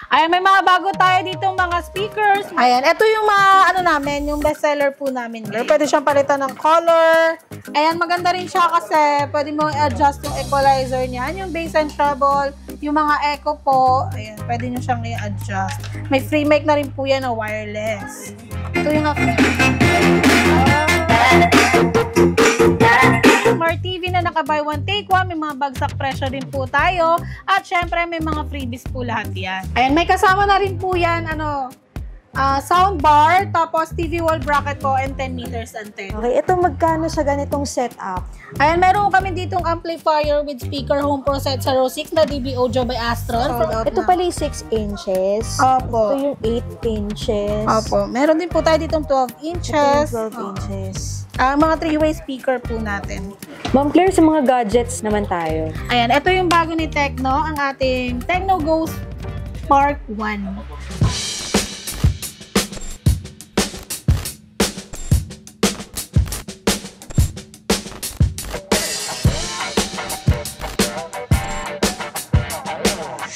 Ayan, may mga bago tayo dito mga speakers. Ayan, ito yung mga namin, yung bestseller po namin. Pwede siyang palitan ng color. Ayan, maganda rin siya kasi pwede mo i-adjust yung equalizer niyan, yung bass and treble, yung mga echo po. Ayan, pwede nyo siyang i-adjust. May free mic na rin po yan na wireless. Ito yung Smart TV na naka-buy one take one, may mga bagsak presyo din po tayo at syempre may mga freebies po lahat yan. Ayan, may kasama na rin po yan, sound bar, tapos TV wall bracket po and 10 meters antenna. Okay, ito magkano sa ganitong setup? Ayan, meron kami ditong amplifier with speaker home pro set sa Row 6 na DB Audio by Astron. Ito pala yung 6 inches. Opo. Ito yung 8 inches. Opo. Meron din po tayo ditong 12 inches. Ito yung 12 inches. Mga 3-way speaker po natin. Ma'am Claire, sa mga gadgets naman tayo. Ayan, ito yung bago ni Tecno, ang ating Tecno Go Spark 1.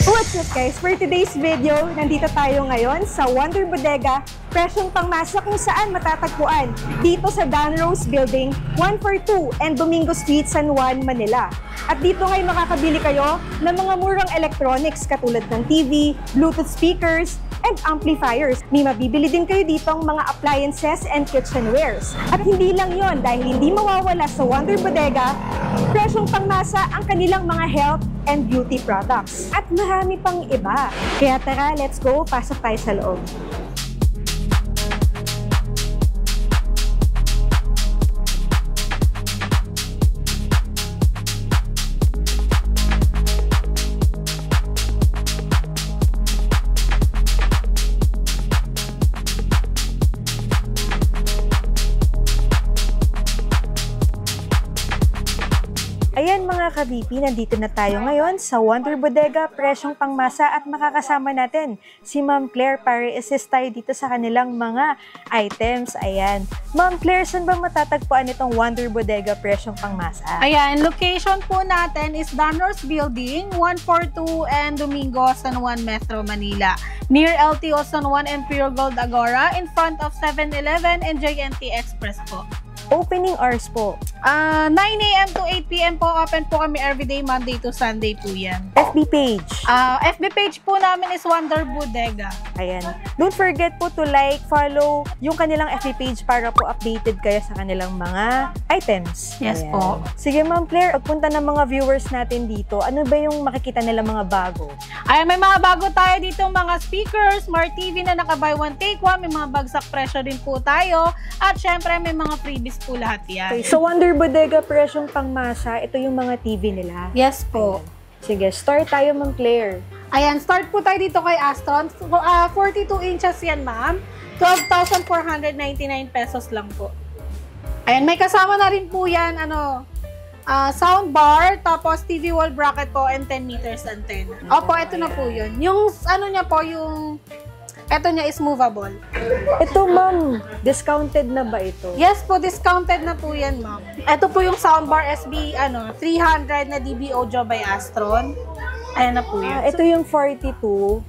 What's up guys? For today's video, nandito tayo ngayon sa Wonder Bodega, presyong pangmasa kung saan matatagpuan dito sa Dan Rose Building, 142 and Domingo Street, San Juan, Manila. At dito ngayon makakabili kayo ng mga murang electronics katulad ng TV, Bluetooth speakers, and amplifiers. May mabibili din kayo dito ang mga appliances and kitchenwares. At hindi lang yon, dahil hindi mawawala sa Wonder Bodega, presyong pangmasa ang kanilang mga health and beauty products. At marami pang iba. Kaya tara, let's go, pasok tayo sa loob. Ayan mga ka-VP, nandito na tayo ngayon sa Wonder Bodega, presyong pangmasa at makakasama natin si Ma'am Claire para assist tayo dito sa kanilang mga items. Ayan. Ma'am Claire, saan ba matatagpuan itong Wonder Bodega, presyong pangmasa? Ayan, location po natin is Dan Rose Building, 142 and Domingo, San Juan, Metro Manila. Near LTO San Juan and Pure Gold Agora, in front of 7-Eleven and JNT Express po. Opening hours po? 9 a.m. to 8 p.m. po. Open po kami everyday, Monday to Sunday po yan. FB page? FB page po namin is Wonder Bodega. Ayan. Don't forget po to like, follow yung kanilang FB page para po updated kayo sa kanilang mga items. Yes Ayan. po. Sige Ma'am Claire, pagpunta ng mga viewers natin dito, ano ba yung makikita nila mga bago? Ayan, may mga bago tayo dito mga speakers, Smart TV na naka-buy one take one, may mga bagsak presyo din po tayo, at syempre may mga freebies po lahat yan. Okay, so Wonder Bodega, presyong pangmasa, ito yung mga TV nila. Yes po. Ayan. Sige, start tayo Ma'am Claire. Ayan, start po tayo dito kay Astron. 42 inches yan ma'am. 12,499 pesos lang po. Ayan, may kasama na rin po yan, sound bar, tapos TV wall bracket po, and 10 meters antenna. Opo, ito na po yun. Yung, niya po, ito niya is movable. Ito ma'am, discounted na ba ito? Yes po, discounted na po yan ma'am. Ito po yung soundbar SB, 300 na DB Audio by Astron. Ayan na po yun. Ito yung 42,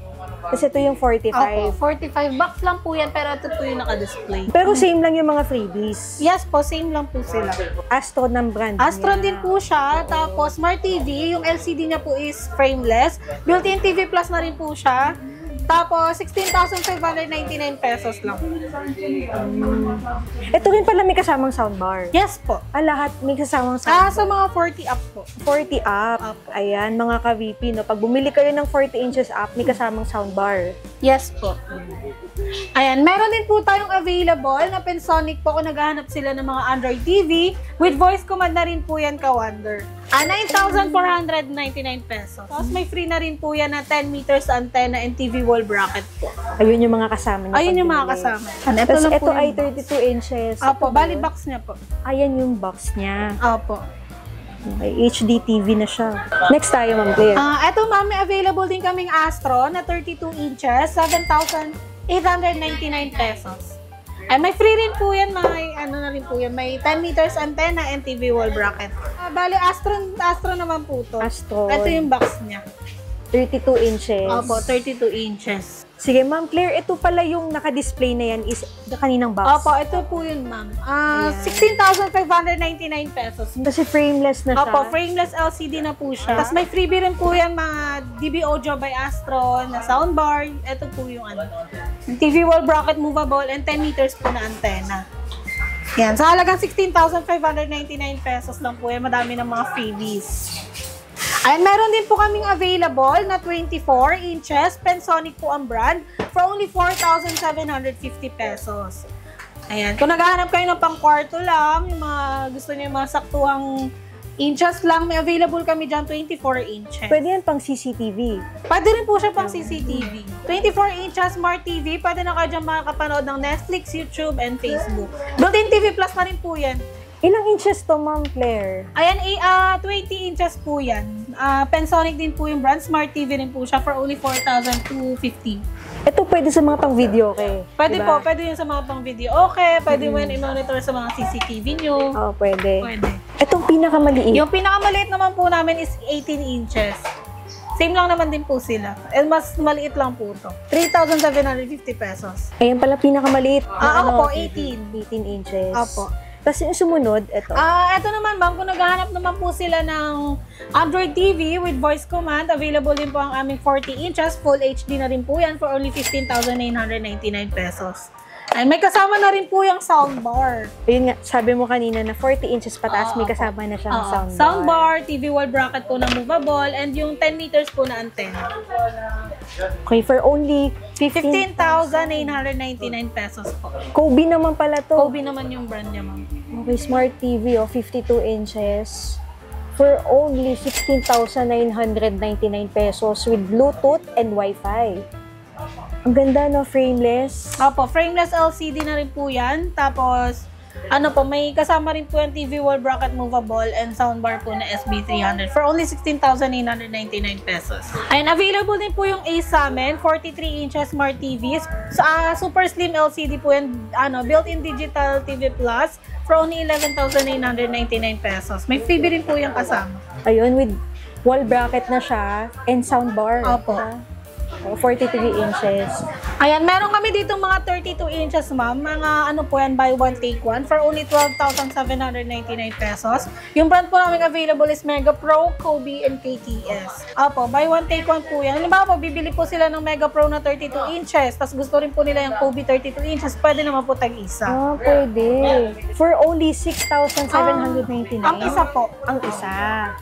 kasi ito yung 45. Opo, 45 bucks lang po yan, pero ito po yung naka-display. Pero same lang yung mga freebies. Yes po, same lang po sila. Astron ng brand Astron niya. din po siya. Tapos Smart TV, yung LCD niya po is frameless. Built-in TV Plus na rin po siya. Tapos 16,599 pesos lang. Ito rin pala may kasamang soundbar. Yes po. Lahat may kasamang soundbar. Sa mga 40 up po. 40 up. Opo. Ayan, mga ka-VP, no? Pag bumili kayo ng 40 inches up, may kasamang soundbar. Yes po. Ayan, meron din po tayong available na Pensonic po kung naghahanap sila ng mga Android TV. With voice command na rin po yan ka-Wonder. 9,499 pesos. Tapos may free na rin po yan na 10 meters antenna and TV wall bracket po. Ayun yung mga kasama niya. Ayun yung mga kasama. Tapos ito ay 32 inches. Opo, bali box niya po. Ayan yung box niya. Opo. Okay, HD TV na siya. Next tayo, Ma'am Claire. Ito ma'am, may available din kaming Astron na 32 inches, 7,899 pesos. Ay, may free rin po yan, may na rin po yan, may 10 meters antenna and TV wall bracket. Bali, Astron naman po to. Astron. Ito yung box niya. 32 inches. Opo, 32 inches. Sige, Ma'am Claire, ito pala yung naka-display na yan is kaninang box. Opo, ito po yun, ma'am. 16,599 pesos. Kasi frameless na siya. Opo, frameless LCD na po siya. Tapos may freebie rin po yan, mga DB Audio by Astron, na soundbar. Ito po yung TV wall bracket movable and 10 meters po na antena. Yan, sa halagang 16,599 pesos lang po yan. Madami ng mga freebies. Ayan, meron din po kaming available na 24 inches. Pensonic po ang brand for only 4,750 pesos. Ayan, kung naghahanap kayo ng pang-kwarto lang, yung mga gusto niyo yung mga saktuhang inches lang, may available kami dyan, 24 inches. Pwede yan pang CCTV. Pwede rin po siya pang CCTV. 24 inches Smart TV, pwede na kayo dyan makakapanood ng Netflix, YouTube, and Facebook. Built-in TV Plus na rin po yan. Ilang inches to, Ma'am Claire? Ayan, 20 inches po yan. Pensonic din po yung brand. Smart TV rin po siya for only 4,250. Ito pwede sa mga pang-video, okay? Pwede diba? po, pwede yun sa mga pang-video. Okay, pwede mo yun i-monitor sa mga CCTV nyo. Oo, pwede. Pwede. Itong pinakamaliit. Yung pinakamaliit naman po namin is 18 inches. Same lang naman din po sila. And mas maliit lang po to. 3,750 pesos. Ayan pala pinakamaliit. Opo, 18. 18 inches. Opo. Tapos yung sumunod, ito. Ito naman, ma'am, kung naghahanap naman po sila ng Android TV with voice command, available din po ang aming 40 inches, full HD na rin po yan for only 15,999 pesos. Ay, may kasama na rin po yung soundbar. Ayun nga, sabi mo kanina na 40 inches pataas, may kasama na siyang soundbar. Soundbar, TV wall bracket po na movable, and yung 10 meters po na antenna. Okay, for only 15,999 pesos po. Kobe naman pala to. Kobe naman yung brand niya, ma'am. Okay, Smart TV, 52 inches. For only 16,999 pesos with Bluetooth and Wi-Fi. Ang ganda, no? Frameless. Opo, frameless LCD na rin po yan. Tapos, may kasama rin po yung TV wall bracket movable and soundbar po na SB300 for only 16,999 pesos. And available din po yung Ace sa amin, 43 inches Smart TVs. Super slim LCD po yan, built-in digital TV Plus for only 11,999 pesos. May freebie rin po yung kasama. Ayun, with wall bracket na siya and soundbar. Opo. 43 inches. Ayan, meron kami dito mga 32 inches, ma'am. Mga po yan, buy one, take one for only 12,799 pesos. Yung brand po namin available is Mega Pro, Kobe, and KTS. Opo, buy one, take one po yan. Halimbawa po, bibili po sila ng Mega Pro na 32 inches, tapos gusto rin po nila yung Kobe 32 inches, pwede naman po tag-isa. Pwede. For only 6,799. Ang isa po. Ang isa.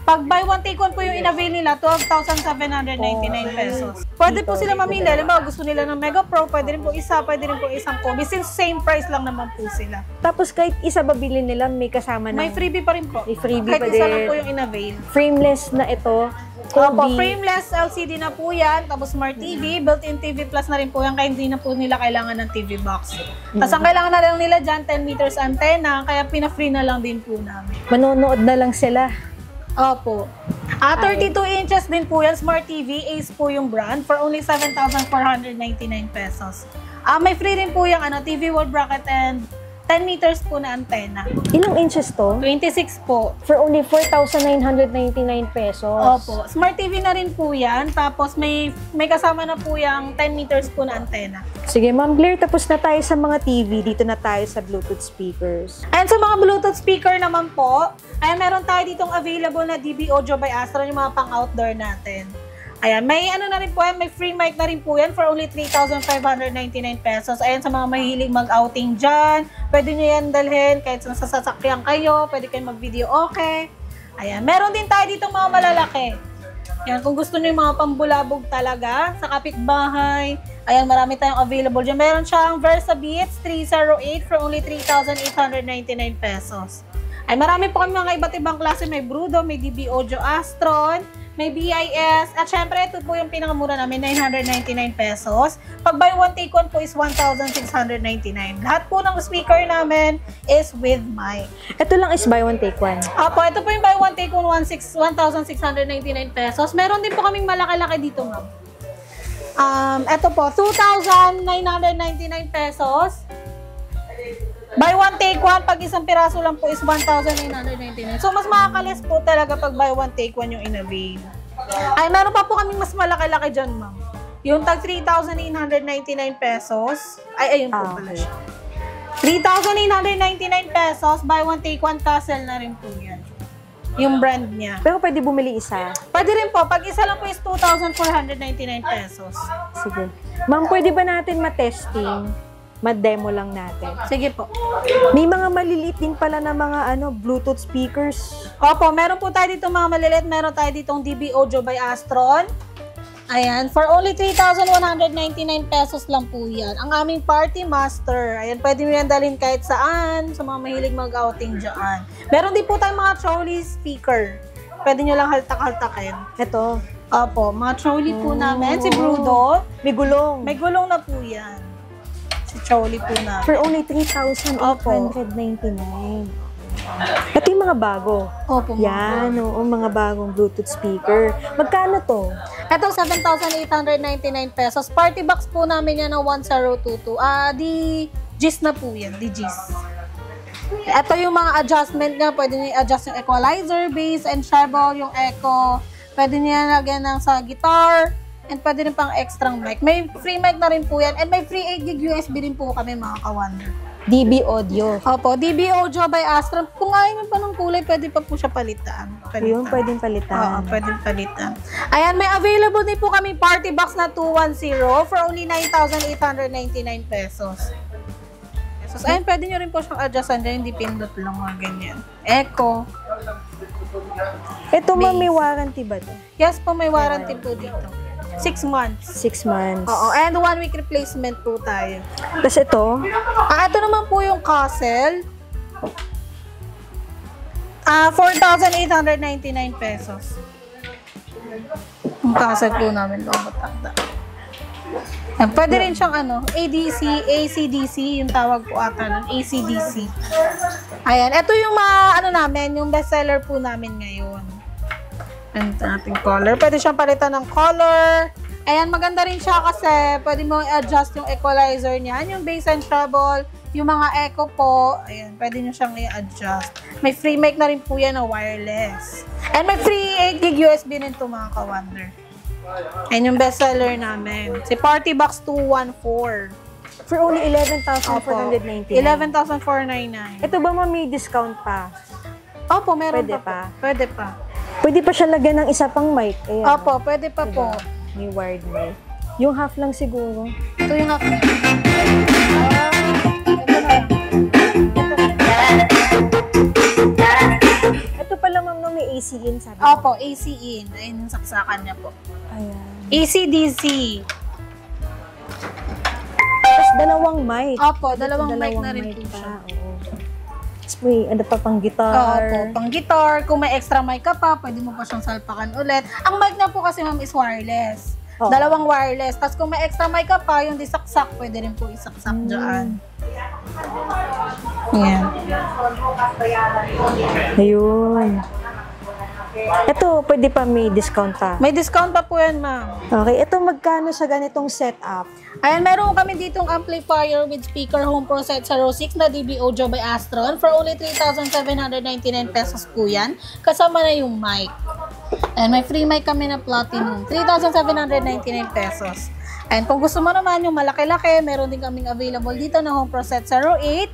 Pag buy one, take one po yung in-avail nila, 12,799 pesos. Pwede po sila mamili. Halimbawa, gusto nila ng Mega Pro, pwede rin po isa, pwede rin po isang Kobe. Since same price lang naman po sila. Tapos kahit isa babili nila, may kasama na. May freebie pa rin po. May freebie kahit pa isa din. lang po yung in-avail. Frameless na ito. Opo, Kobe. frameless LCD na po yan. Tapos Smart TV, built-in TV Plus na rin po yan. Kaya hindi na po nila kailangan ng TV box. Tapos ang kailangan na lang nila dyan, 10 meters antenna. Kaya pina-free na lang din po namin. Manonood na lang sila. Opo. 32 inches din po yan. Smart TV, Ace po yung brand for only 7,499 pesos. May free rin po yung TV wall bracket and 10 meters po na antenna. Ilang inches to? 26 po. For only 4,999 pesos. Opo. Smart TV na rin po yan. Tapos may kasama na po yung 10 meters po na antenna. Sige, Ma'am Claire, tapos na tayo sa mga TV. Dito na tayo sa Bluetooth speakers. And sa mga Bluetooth speaker naman po, ay meron tayo ditong available na DB Audio by Astron, yung mga pang-outdoor natin. Ayan, may na rin po yan, may free mic na rin po yan for only 3,599 pesos. Ayan, sa mga mahilig mag-outing dyan, pwede nyo yan dalhin kahit sa sasakyan kayo, pwede kayo mag-video okay. Ayan, meron din tayo ditong mga malalaki. Ayan, kung gusto nyo yung mga pambulabog talaga, sa kapitbahay, ayan, marami tayong available dyan. Meron siyang Versa Beats 308 for only 3,899 pesos. Ay, marami po kami mga iba't ibang klase. May Brudo, may DB Audio Astron, may BIS, at syempre ito po yung pinakamura namin, 999 pesos. Pag buy one take one po is 1,699. Lahat po ng speaker namin is with mic. Ito lang is buy one take one. Apo, ito po yung buy one take one, 1,699 pesos. Meron din po kaming malaki-laki dito, ma'am. Ito po, 2,999 pesos. Buy one, take one. Pag isang piraso lang po is 1,999. So, mas makakalis po talaga pag buy one, take one yung in-avail. Ay, meron pa po kaming mas malaki-laki dyan, ma'am. Yung tag 3,899 pesos. Ay, ayun po pala siya. 3,899 pesos, buy one take one tassel na rin po yan. Yung brand niya. Pero pwede bumili isa. Pwede rin po. Pag isa lang po is 2,499 pesos. Sige. Ma'am, pwede ba natin ma-testing? Ma-demo lang natin. Sige po. May mga maliliit din pala na mga Bluetooth speakers. Opo, meron po tayo dito mga maliliit. Meron tayo ditong DB Audio by Astron. Ayan, for only 3,199 pesos lang po yan. Ang aming Party Master. Ayan, pwede mo yan dalhin kahit saan, sa mga mahilig mag-outing dyan. Meron din po tayong mga trolley speaker. Pwede nyo lang haltak-haltakin. Ito. Opo, mga trolley po namin. Si Brudo. May gulong. May gulong na po yan. Si trolley po namin. For only 3,899. Ito yung mga bago. Opo. Yan, oo, mga bagong Bluetooth speaker. Magkano to? Ito, 7,899 pesos. Party box po namin yan ng 1022. Di GIS na po yan. Di GIS. Ito yung mga adjustment nga. Pwede nyo i-adjust yung equalizer, bass, and treble, yung echo. Pwede nyo yan lagyan ng sa guitar. And pwede rin pang extra mic. May free mic na rin po yan. And may free 8 gig USB din po kami, mga ka-wonder. DB Audio. Opo, DB Audio by Astron. Kung ayaw nyo pa ng kulay, pwede pa po siya palitan. Yung pwedeng palitan. Oo, pwedeng palitan. Ayan, may available din po kami party box na 210 for only 9,899 pesos. Ayan, pwede nyo rin po siyang adjustan dyan, hindi pindot lang mga ganyan. Echo. Ito ma'am, may warranty ba to? Yes po, may warranty po dito. 6 months. 6 months. Oo, and 1 week replacement po tayo. Tapos ito? Ito naman po yung Castle. 4,899 pesos. Yung Castle po namin, matanda. Pwede rin siyang ADC, ACDC, yung tawag po ata nun, ACDC. Ayan, ito yung namin, yung bestseller po namin ngayon. Ito nating color. Pwede siyang palitan ng color. Ayan, maganda rin siya kasi pwede mo i-adjust yung equalizer niyan, yung bass and treble, yung mga echo po. Ayan, pwede nyo siyang i-adjust. May free mic na rin po yan na wireless. And may free 8 gig USB rin ito, mga ka-wonder. Ayan yung bestseller namin. Si Party Box 214. For only 11,499. 11,499. Ito ba ma'am, may discount pa? Opo, meron Pwede pa. pa. Pwede pa. Pwede pa siya lagyan ng isa pang mic. Ayan. Opo, pwede pa Diba? po. May wired mic. Yung half lang siguro. Ito yung half. Ito pala ma'am, no, may AC in sabi. Opo, AC in. Ayun yung saksakan niya po. Ayan. AC-DC. Tapos dalawang mic. Opo, dalawang mic na rin po pa. siya. Oo. Tapos may ano pa pang guitar. Opo, pang guitar. Kung may extra mic ka pa, pwede mo pa siyang salpakan ulit. Ang mic na po kasi ma'am is wireless. Oo. Dalawang wireless. Tapos kung may extra mic ka pa, yung disaksak, pwede rin po isaksak dyan. Yan. Ayun. Ito, pwede pa may discount pa. May discount pa po yan, ma'am. Okay, ito magkano sa ganitong setup? Ayan, meron kami ditong amplifier with speaker home pro set sa Row 6 na DB Audio by Astron for only 3,799 pesos po yan. Kasama na yung mic. And may free mic kami na platinum. 3,799 pesos. And kung gusto mo naman yung malaki-laki, meron din kaming available dito na home pro set sa Row 8.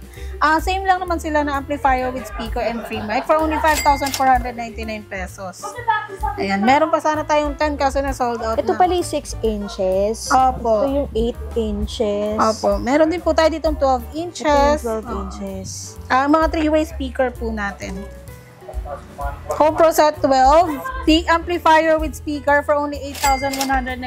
Same lang naman sila na amplifier with speaker and free mic for only 5,499 pesos. Ayan, meron pa sana tayong 10 kaso na sold out Ito na. pala yung 6 inches. Opo. Ito yung 8 inches. Opo. Meron din po tayo ditong 12 inches. Ito yung 12 inches. Mga 3-way speaker po natin. Home Pro Set 12. Big amplifier with speaker for only 8,199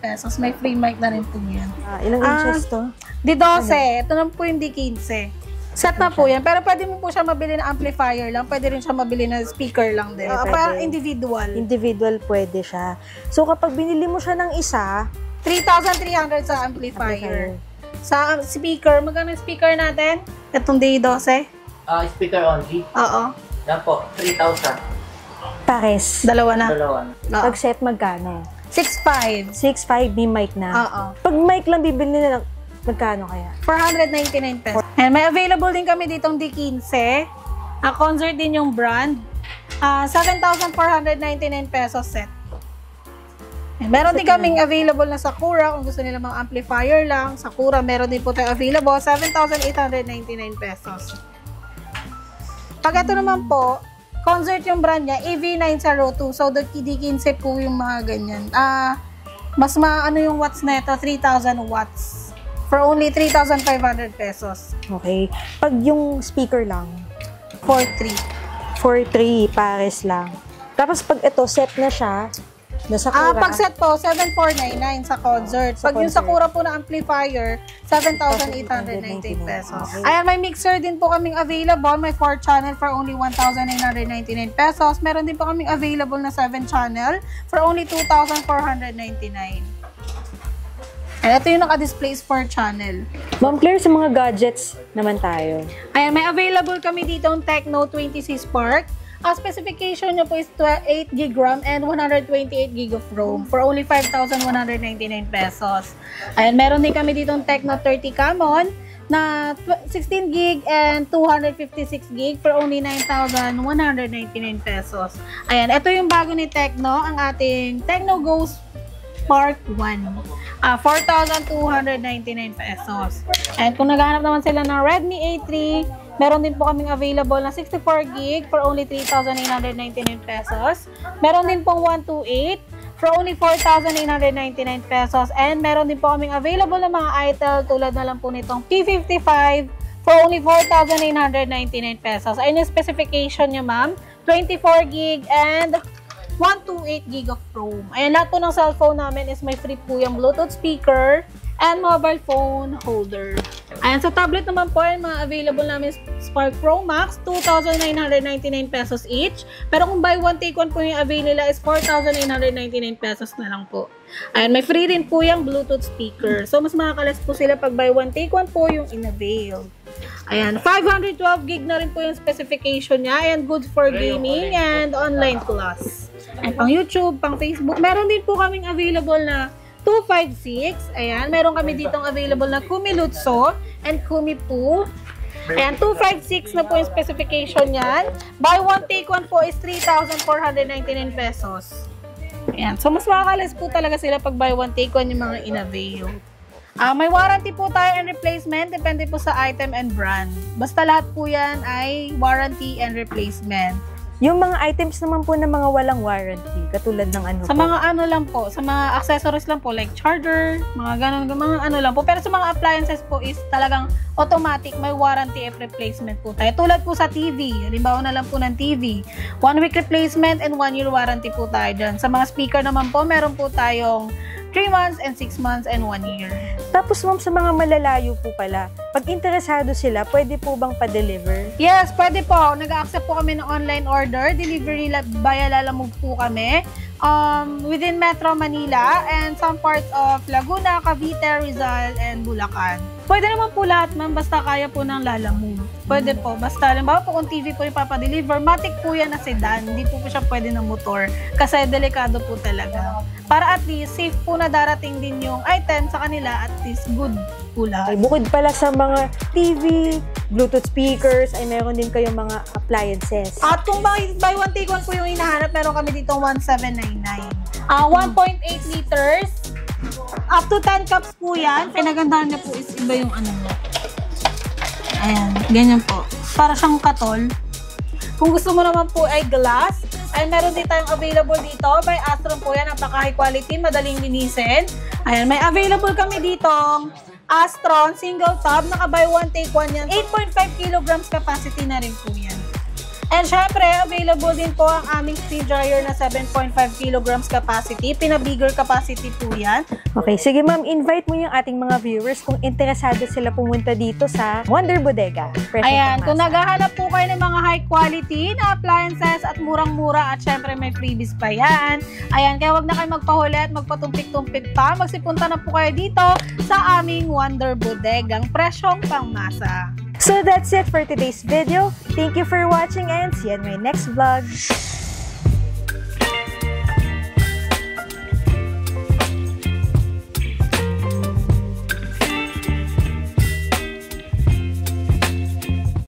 pesos. May free mic na rin po yan. Ilang inches to? Di 12. Ito naman po yung di 15. Set na po yan. Pero pwede mo po siya mabili na amplifier lang. Pwede rin siya mabili na speaker lang din. Pwede. Parang individual. Individual pwede siya. So kapag binili mo siya ng isa, 3,300 sa amplifier. Sa speaker, magkano yung speaker natin? Itong D12? Speaker only. Oo. Yan po, 3,000. pares. Dalawa na. Dalawa. Oo. Pag set magkano? 6,500. 6.5 may mic na. Oo. Pag mic lang bibili na lang, magkano kaya? 499 pesos. And may available din kami ditong D15. Concert din yung brand. 7,499 pesos set. Meron din kaming available na Sakura kung gusto nila mga amplifier lang. Sakura, meron din po tayo available, 7,899 pesos. Pag ito naman po, Concert yung brand niya, AV902. So, di-15 po yung mga ganyan. Mas maano yung watts na ito, 3,000 watts. For only 3,500 pesos. Okay. Pag yung speaker lang? 4,300. 4,300, pares lang. Tapos pag ito, set na siya, na Sakura. Pag set po, 7,499 sa concert. Pag yung Sakura po na amplifier, 7,819 pesos. Okay. Ayan, may mixer din po kaming available. May 4 channel for only 1,999 pesos. Meron din po kaming available na 7 channel for only 2,499. And ito yung naka-display 4 channel. Ma'am Claire, sa mga gadgets naman tayo. Ayan, may available kami dito ang Tecno 20C Spark. Ang specification nyo po is 8GB RAM and 128GB of ROM for only 5,199 pesos. Ayan, meron din kami dito ang Tecno 30 Camon na 16GB and 256GB for only 9,199 pesos. Ayan, ito yung bago ni Tecno, ang ating Tecno Go Spark 1. 4,299 pesos. And kung naghahanap naman sila ng Redmi A3, meron din po kaming available na 64GB for only 3,899 pesos. Meron din pong 128 for only 4,899 pesos. And meron din po kaming available na mga Itel tulad na lang po nitong P55 for only 4,899 pesos. Ayun yung specification niya, ma'am. 24GB and 128GB of ROM. Ayan, lahat po ng cellphone namin is may free po yung Bluetooth speaker and mobile phone holder. Ayan, sa tablet naman po, yung mga available namin Spark Pro Max, 2,999 pesos each. Pero kung buy one, take one po yung avail nila is 4,999 pesos na lang po. Ayan, may free rin po yung Bluetooth speaker. So, mas makakalas po sila pag buy one, take one po yung in-avail. Ayan, 512GB na rin po yung specification niya. Ayan, good for gaming and online class. And pang YouTube, pang Facebook. Meron din po kaming available na 256. Ayan, meron kami ditong available na Kumi Lutso and Kumi Po. Ayan, 256 na po yung specification niyan. Buy one, take one po is 3,499 pesos. Ayan, so mas makakalas po talaga sila pag buy one, take one yung mga in-avail. May warranty po tayo and replacement. Depende po sa item and brand. Basta lahat po yan ay warranty and replacement. Yung mga items naman po na mga walang warranty, katulad ng ano Sa mga ano lang po, sa mga accessories lang po, like charger, mga ganun, mga ano lang po. Pero sa mga appliances po is talagang automatic, may warranty and replacement po tayo. Tulad po sa TV, halimbawa na lang po ng TV, 1 week replacement and 1 year warranty po tayo dyan. Sa mga speaker naman po, meron po tayong 3 months and 6 months and 1 year. Tapos ma'am, sa mga malalayo po pala, pag interesado sila, pwede po bang pa-deliver? Yes, pwede po. Nag-accept po kami ng online order. Delivery via Lalamove po kami. Within Metro Manila and some parts of Laguna, Cavite, Rizal, and Bulacan. Pwede naman po lahat, ma'am, basta kaya po ng Lalamove. Pwede po. Basta, halimbawa po kung TV po ipapadeliver, matic po yan na sedan. Hindi po siya pwede ng motor. Kasi delikado po talaga. Para at least, safe po na darating din yung item sa kanila. At least, good po lahat. Ay, bukod pala sa mga TV, Bluetooth speakers, ay meron din kayong mga appliances. At kung buy one, take one po yung hinahanap, meron kami dito 1,799. 1.8 liters. Up to 10 cups po yan. Pinagandahan niya po is iba yung ano niya. Ayan, ganyan po. Para siyang katol. Kung gusto mo naman po ay glass, ay meron din tayong available dito. By Astron po yan. Napaka high quality, madaling linisin. Ayan, may available kami dito Astron single tub. Naka buy one, take one yan. 8.5 kilograms capacity na rin po yan. And syempre, available din po ang aming spin dryer na 7.5 kilograms capacity. Pina-bigger capacity po yan. Okay, sige ma'am, invite mo yung ating mga viewers kung interesado sila pumunta dito sa Wonder Bodega. Ayan, kung naghahanap po kayo ng mga high quality na appliances at murang-mura at syempre may freebies pa yan. Ayan, kaya wag na kayo magpahuli at magpatumpik-tumpik pa. Magsipunta na po kayo dito sa aming Wonder Bodegang presyong pangmasa. So that's it for today's video. Thank you for watching and see you in my next vlog.